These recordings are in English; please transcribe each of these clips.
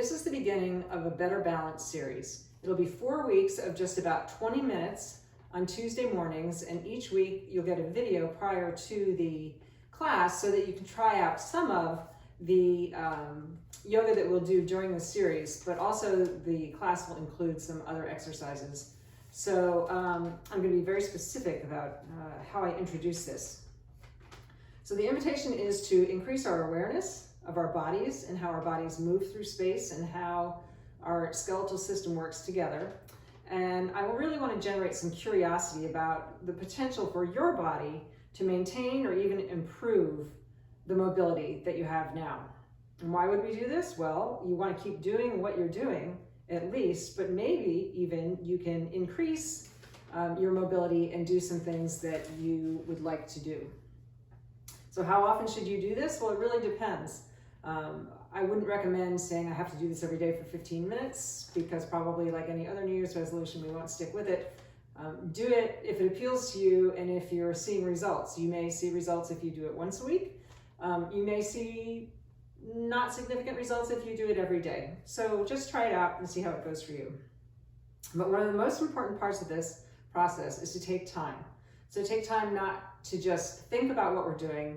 This is the beginning of a Better Balance series. It'll be 4 weeks of just about 20 minutes on Tuesday mornings, and each week you'll get a video prior to the class so that you can try out some of the yoga that we'll do during the series, but also the class will include some other exercises. So I'm going to be very specific about how I introduce this. So the invitation is to increase our awareness of our bodies and how our bodies move through space and how our skeletal system works together. And I really want to generate some curiosity about the potential for your body to maintain or even improve the mobility that you have now. And why would we do this? Well, you want to keep doing what you're doing at least, but maybe even you can increase your mobility and do some things that you would like to do. So how often should you do this? Well, it really depends. I wouldn't recommend saying I have to do this every day for 15 minutes because probably like any other New Year's resolution, we won't stick with it. Do it if it appeals to you and if you're seeing results. You may see results if you do it once a week. You may see not significant results if you do it every day. So just try it out and see how it goes for you. But one of the most important parts of this process is to take time. So take time not to just think about what we're doing,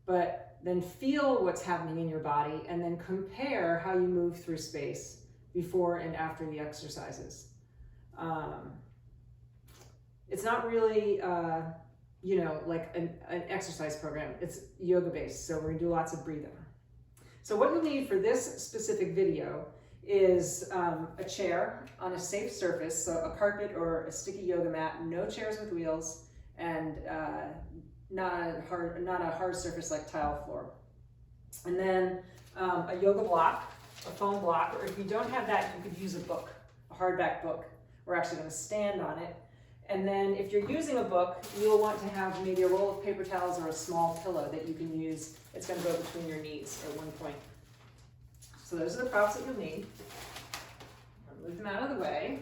but then feel what's happening in your body and then compare how you move through space before and after the exercises. It's not really, like an exercise program. It's yoga based, so we're gonna do lots of breathing. So what you'll need for this specific video is a chair on a safe surface, so a carpet or a sticky yoga mat, no chairs with wheels, and not a hard surface like tile floor. And then a yoga block, a foam block, or if you don't have that, you could use a book, a hardback book. We're actually going to stand on it. And then if you're using a book, you'll want to have maybe a roll of paper towels or a small pillow that you can use. It's going to go between your knees at one point. So those are the props that you'll need. I'll move them out of the way.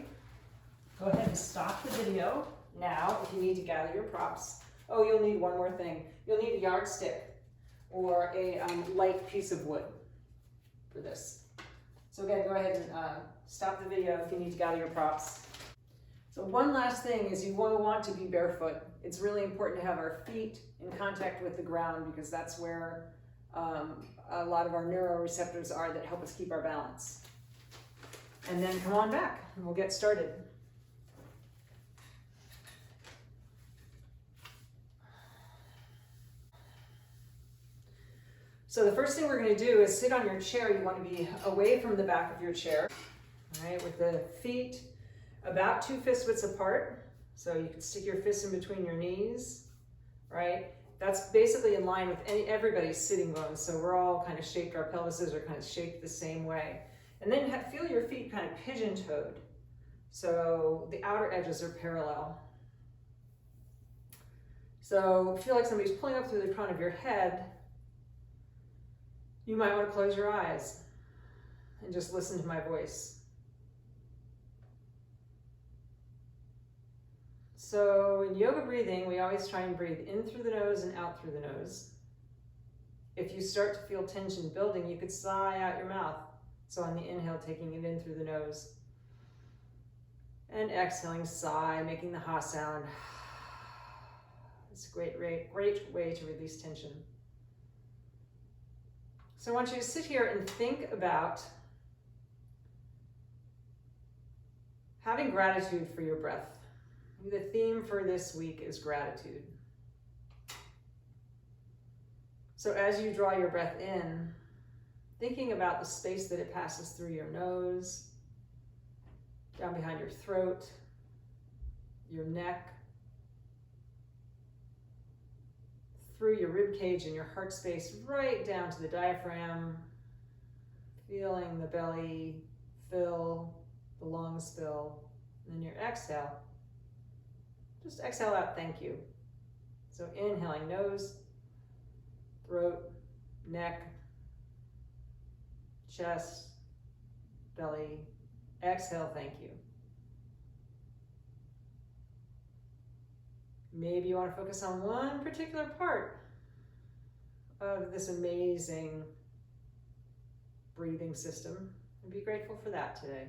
Go ahead and stop the video now if you need to gather your props. Oh, you'll need one more thing. You'll need a yardstick or a light piece of wood for this. So again, go ahead and stop the video if you need to gather your props. So one last thing is you will want to be barefoot. It's really important to have our feet in contact with the ground because that's where a lot of our neuroreceptors are that help us keep our balance. And then come on back and we'll get started. So the first thing we're going to do is sit on your chair. You want to be away from the back of your chair, all right, with the feet about 2 fist widths apart. So you can stick your fists in between your knees, right? That's basically in line with everybody's sitting bones. So we're all kind of shaped, our pelvises are kind of shaped the same way. And then feel your feet kind of pigeon-toed. So the outer edges are parallel. So feel like somebody's pulling up through the crown of your head. You might want to close your eyes and just listen to my voice. So in yoga breathing, we always try and breathe in through the nose and out through the nose. If you start to feel tension building, you could sigh out your mouth. So on the inhale, taking it in through the nose. And exhaling, sigh, making the ha sound. It's a great way to release tension. So I want you to sit here and think about having gratitude for your breath. The theme for this week is gratitude. So as you draw your breath in, thinking about the space that it passes through your nose, down behind your throat, your neck, through your rib cage and your heart space, right down to the diaphragm, feeling the belly fill, the lungs fill, and then your exhale. Just exhale out, thank you. So inhaling, nose, throat, neck, chest, belly. Exhale, thank you. Maybe you want to focus on one particular part of this amazing breathing system. And be grateful for that today.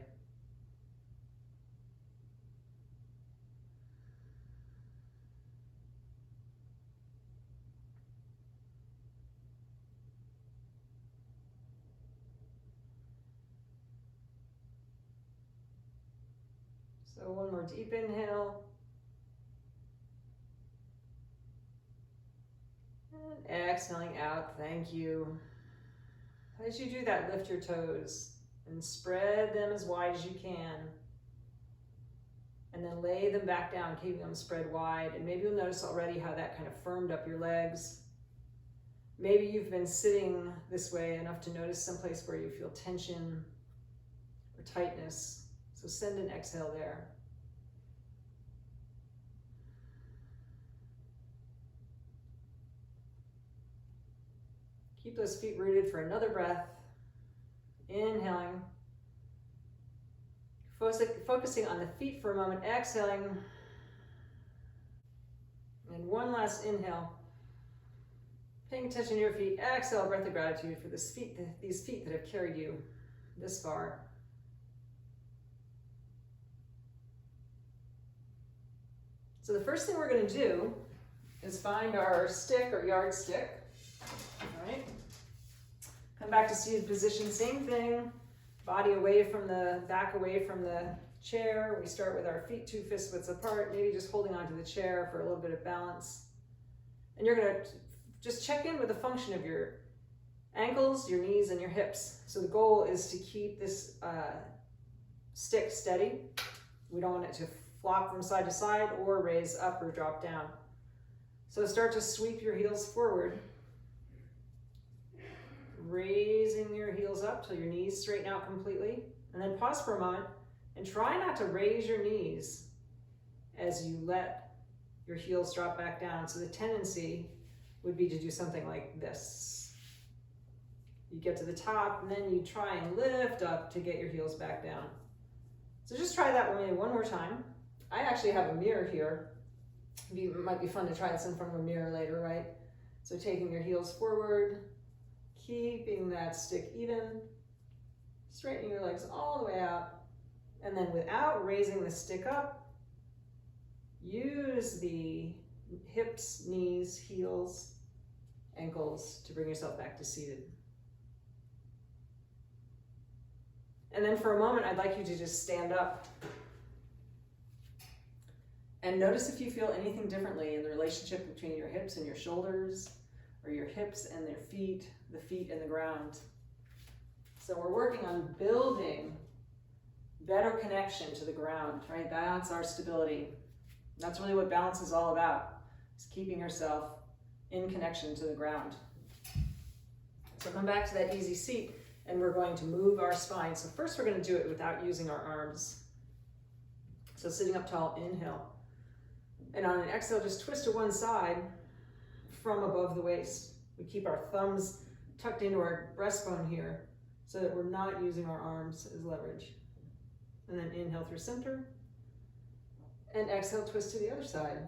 So one more deep inhale. And exhaling out, thank you. As you do that, lift your toes and spread them as wide as you can. And then lay them back down, keeping them spread wide. And maybe you'll notice already how that kind of firmed up your legs. Maybe you've been sitting this way enough to notice someplace where you feel tension or tightness. So send an exhale there. Keep those feet rooted for another breath. Inhaling. Focusing on the feet for a moment. Exhaling. And one last inhale. Paying attention to your feet. Exhale, breath of gratitude for these feet that have carried you this far. So the first thing we're going to do is find our stick or yardstick. All right. Come back to seated position, same thing. Body away from the back, away from the chair. We start with our feet 2 fist widths apart, maybe just holding onto the chair for a little bit of balance. And you're going to just check in with the function of your ankles, your knees, and your hips. So the goal is to keep this stick steady. We don't want it to flop from side to side or raise up or drop down. So start to sweep your heels forward. Raising your heels up till your knees straighten out completely. And then pause for a moment and try not to raise your knees as you let your heels drop back down. So the tendency would be to do something like this. You get to the top and then you try and lift up to get your heels back down. So just try that with me one more time. I actually have a mirror here. It might be fun to try this in front of a mirror later, right? So taking your heels forward, keeping that stick even, straightening your legs all the way out, and then without raising the stick up, use the hips, knees, heels, ankles to bring yourself back to seated. And then for a moment, I'd like you to just stand up and notice if you feel anything differently in the relationship between your hips and your shoulders, or your hips and their feet, the feet and the ground. So we're working on building better connection to the ground, right? That's our stability. That's really what balance is all about, is keeping yourself in connection to the ground. So come back to that easy seat and we're going to move our spine. So first we're going to do it without using our arms. So sitting up tall, inhale. And on an exhale, just twist to one side from above the waist. We keep our thumbs tucked into our breastbone here so that we're not using our arms as leverage. And then inhale through center. And exhale, twist to the other side.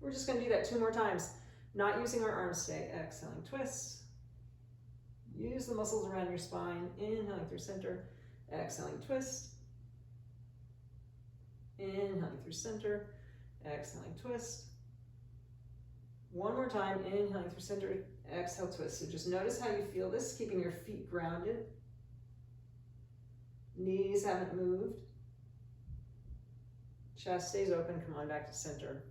We're just going to do that 2 more times. Not using our arms today. Exhaling, twist. Use the muscles around your spine. Inhaling through center. Exhaling, twist. Inhaling through center. Exhaling, twist. One more time. Inhaling through center. Exhale, twist. So just notice how you feel this, keeping your feet grounded. Knees haven't moved. Chest stays open. Come on back to center.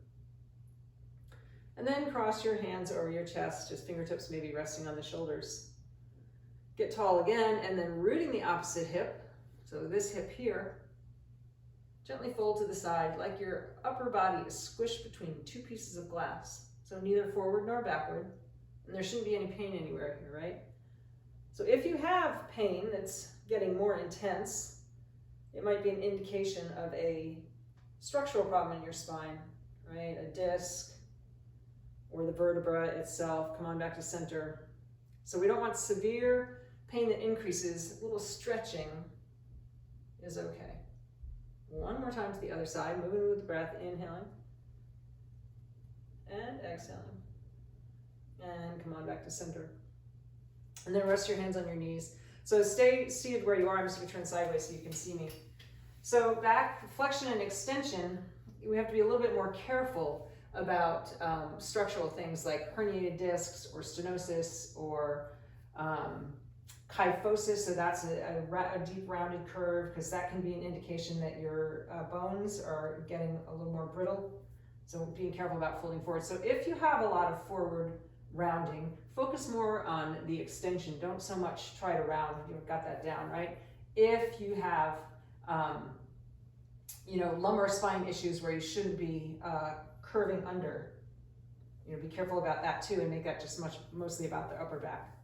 And then cross your hands over your chest, just fingertips maybe resting on the shoulders. Get tall again, and then rooting the opposite hip. So this hip here, gently fold to the side like your upper body is squished between 2 pieces of glass. So neither forward nor backward. And there shouldn't be any pain anywhere here, right? So if you have pain that's getting more intense, it might be an indication of a structural problem in your spine, right? A disc or the vertebra itself. Come on back to center. So we don't want severe pain that increases. A little stretching is okay. One more time to the other side, moving with the breath, inhaling and exhaling. And come on back to center. And then rest your hands on your knees. So stay seated where you are. I'm just going to turn sideways so you can see me. So back flexion and extension, we have to be a little bit more careful about structural things like herniated discs or stenosis or kyphosis. So that's a deep rounded curve, because that can be an indication that your bones are getting a little more brittle. So being careful about folding forward. So if you have a lot of forward rounding, focus more on the extension. Don't so much try to round. You've got that down, right? If you have, lumbar spine issues where you shouldn't be curving under, be careful about that too, and make that just mostly about the upper back,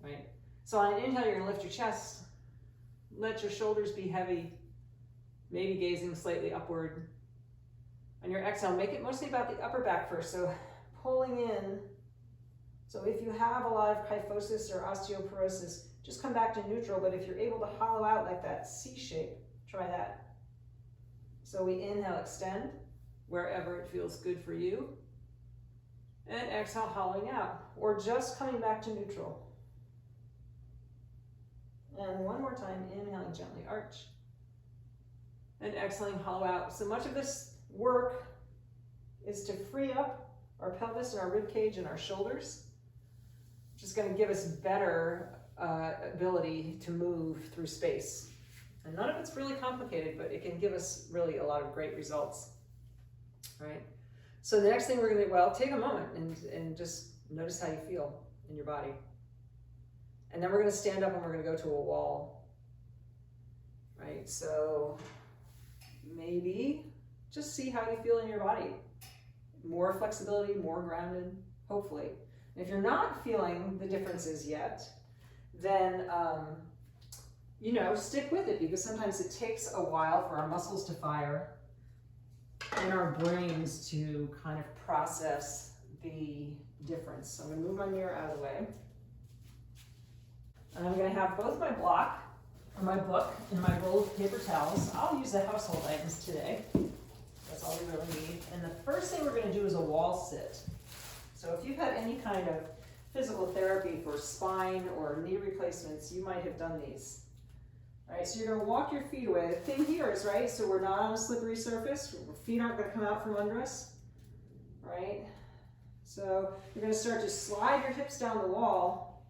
right? So on an inhale, you're gonna lift your chest, let your shoulders be heavy, maybe gazing slightly upward. On your exhale, make it mostly about the upper back first, so pulling in. So if you have a lot of kyphosis or osteoporosis, just come back to neutral, but if you're able to hollow out like that C shape, try that. So we inhale, extend, wherever it feels good for you. And exhale, hollowing out, or just coming back to neutral. And one more time, inhaling, gently arch. And exhaling, hollow out. So much of this work is to free up our pelvis and our rib cage and our shoulders, which is going to give us better ability to move through space. And none of it's really complicated, but it can give us really a lot of great results, right? So the next thing we're going to, take a moment and just notice how you feel in your body. And then we're going to stand up and we're going to go to a wall, right? So maybe just see how you feel in your body. More flexibility, more grounded, hopefully. And if you're not feeling the differences yet, then, stick with it, because sometimes it takes a while for our muscles to fire and our brains to kind of process the difference. So I'm going to move my mirror out of the way. And I'm going to have both my block, or my book, and my roll of paper towels. I'll use the household items today. That's all we really need. And the first thing we're going to do is a wall sit. So if you've had any kind of physical therapy for spine or knee replacements, you might have done these. Right, so you're going to walk your feet away. The thing here is, right, so we're not on a slippery surface. Our feet aren't going to come out from under us, right? So you're going to start to slide your hips down the wall.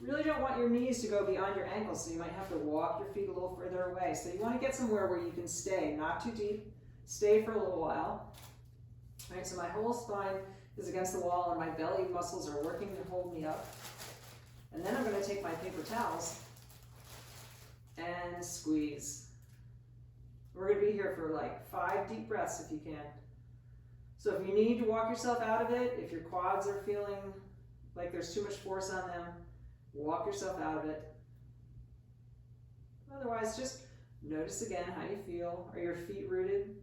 You really don't want your knees to go beyond your ankles, so you might have to walk your feet a little further away. So you want to get somewhere where you can stay, not too deep. Stay for a little while. All right, so my whole spine is against the wall and my belly muscles are working to hold me up. And then I'm going to take my paper towels and squeeze. We're going to be here for like 5 deep breaths if you can. So if you need to walk yourself out of it, if your quads are feeling like there's too much force on them, walk yourself out of it. Otherwise, just notice again how you feel. Are your feet rooted?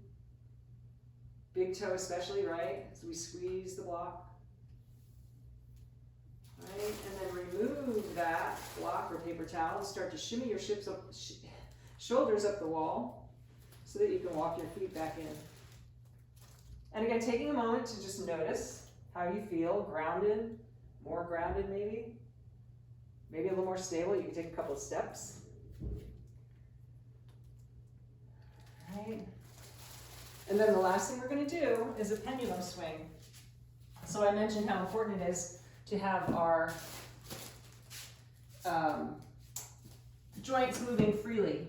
Big toe especially, right? So we squeeze the block. Right, and then remove that block or paper towel and start to shimmy your shoulders up the wall so that you can walk your feet back in. And again, taking a moment to just notice how you feel, grounded, more grounded maybe a little more stable. You can take a couple of steps. Right. And then the last thing we're going to do is a pendulum swing. So I mentioned how important it is to have our joints moving freely.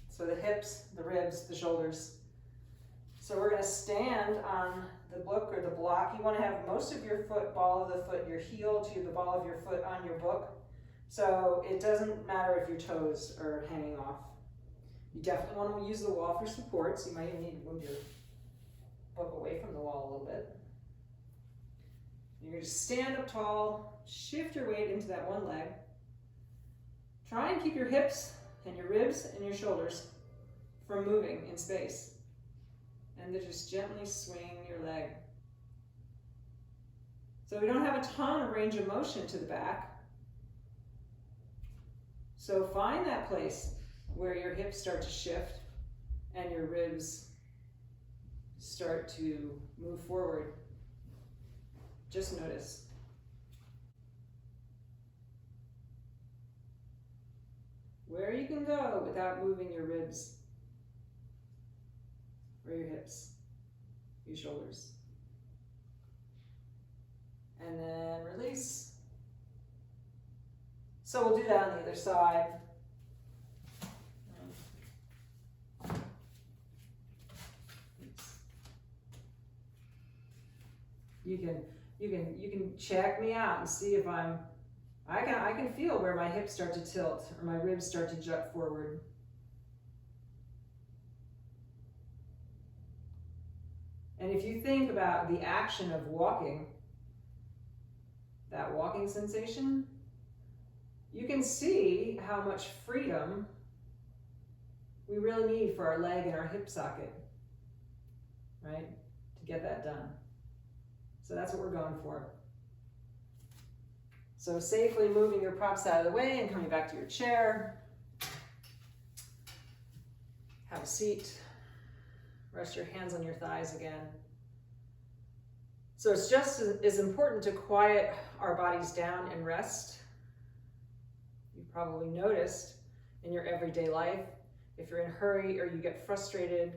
So the hips, the ribs, the shoulders. So we're going to stand on the book or the block. You want to have most of your foot, ball of the foot, your heel to the ball of your foot on your book. So it doesn't matter if your toes are hanging off. You definitely want to use the wall for support, so you might even need to move your book away from the wall a little bit. You're going to stand up tall, shift your weight into that one leg. Try and keep your hips and your ribs and your shoulders from moving in space. And then just gently swing your leg. So we don't have a ton of range of motion to the back. So find that place where your hips start to shift and your ribs start to move forward. Just notice. where you can go without moving your ribs or your hips, your shoulders. And then release. So we'll do that on the other side. You can check me out and see if I can feel where my hips start to tilt or my ribs start to jut forward. And if you think about the action of walking, that walking sensation, you can see how much freedom we really need for our leg and our hip socket, right? To get that done. So that's what we're going for. So safely moving your props out of the way and coming back to your chair. Have a seat. Rest your hands on your thighs again. So it's just as important to quiet our bodies down and rest. You've probably noticed in your everyday life, if you're in a hurry or you get frustrated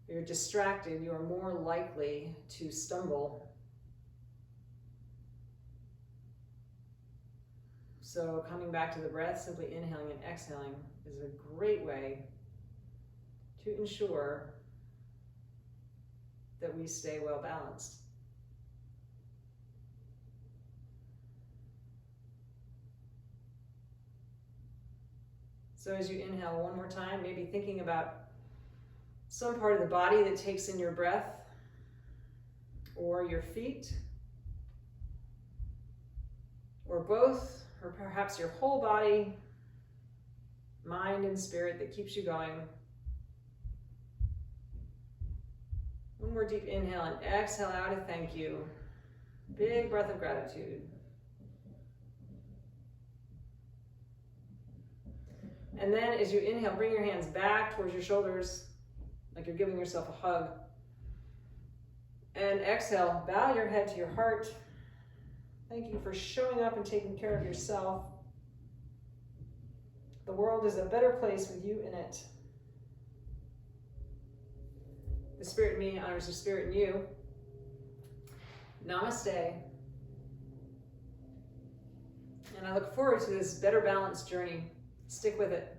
or you're distracted, you are more likely to stumble. So coming back to the breath, simply inhaling and exhaling is a great way to ensure that we stay well balanced. So as you inhale one more time, maybe thinking about some part of the body that takes in your breath, or your feet, or both, or perhaps your whole body, mind and spirit that keeps you going. One more deep inhale and exhale out a thank you. Big breath of gratitude. And then as you inhale, bring your hands back towards your shoulders, like you're giving yourself a hug. And exhale, bow your head to your heart. Thank you for showing up and taking care of yourself. The world is a better place with you in it. The spirit in me honors the spirit in you. Namaste. And I look forward to this better balanced journey. Stick with it.